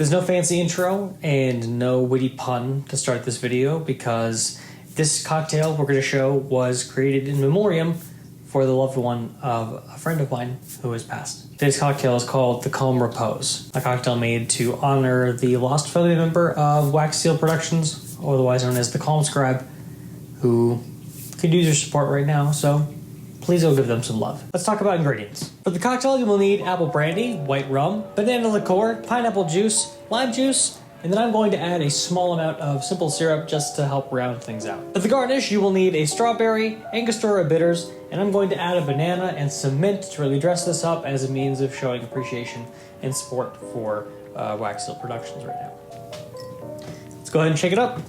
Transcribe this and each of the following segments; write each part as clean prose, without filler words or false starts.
There's no fancy intro and no witty pun to start this video because this cocktail we're going to show was created in memoriam for the loved one of a friend of mine who has passed. Today's cocktail is called the Repose, a cocktail made to honor the lost family member of Wax Seal Productions, otherwise known as the Calm Scribe, who could use your support right now, so please go give them some love. Let's talk about ingredients. For the cocktail, you will need Apple Brandy, White Rum, Banana Liqueur, pineapple juice, lime juice, and then I'm going to add a small amount of simple syrup just to help round things out. For the garnish, you will need a strawberry, Angostura bitters, and I'm going to add a banana and some mint to really dress this up as a means of showing appreciation and support for Wax Seal Productions right now. Let's go ahead and shake it up.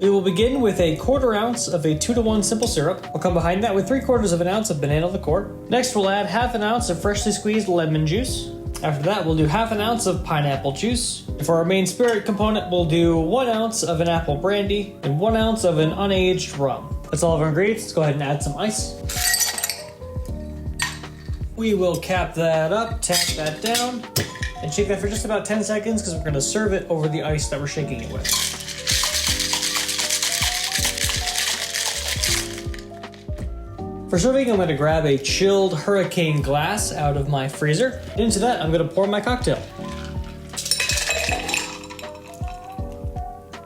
We will begin with a 1/4 ounce of a 2-to-1 simple syrup. We'll come behind that with 3/4 of an ounce of banana liqueur. Next, we'll add 1/2 ounce of freshly squeezed lemon juice. After that, we'll do 1/2 ounce of pineapple juice. And for our main spirit component, we'll do 1 ounce of an apple brandy and 1 ounce of an unaged rum. That's all of our ingredients. Let's go ahead and add some ice. We will cap that up, tap that down, and shake that for just about 10 seconds because we're going to serve it over the ice that we're shaking it with. For serving, I'm going to grab a chilled hurricane glass out of my freezer. Into that, I'm going to pour my cocktail.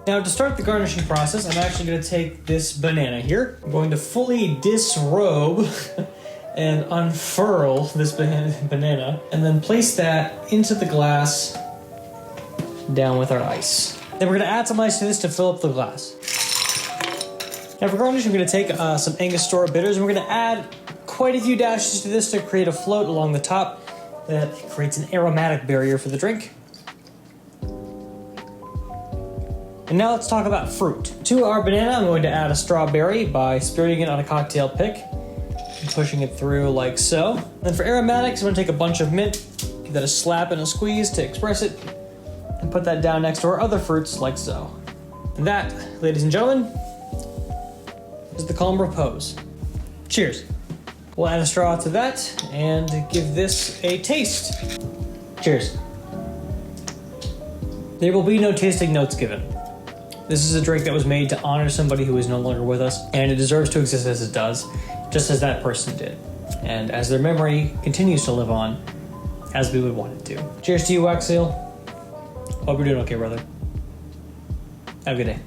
Now, to start the garnishing process, I'm actually going to take this banana here. I'm going to fully disrobe and unfurl this banana, and then place that into the glass down with our ice. Then we're going to add some ice to this to fill up the glass. Now for garnish, I'm going to take some Angostura bitters, and we're going to add quite a few dashes to this to create a float along the top that creates an aromatic barrier for the drink. And now let's talk about fruit. To our banana, I'm going to add a strawberry by spirting it on a cocktail pick and pushing it through like so. Then for aromatics, I'm going to take a bunch of mint, give that a slap and a squeeze to express it, and put that down next to our other fruits like so. And that, ladies and gentlemen, is the Repose. Cheers. We'll add a straw to that and give this a taste. Cheers. There will be no tasting notes given. This is a drink that was made to honor somebody who is no longer with us, and it deserves to exist as it does, just as that person did, and as their memory continues to live on, as we would want it to. Cheers to you, Wax Seal. Hope you're doing okay, brother. Have a good day.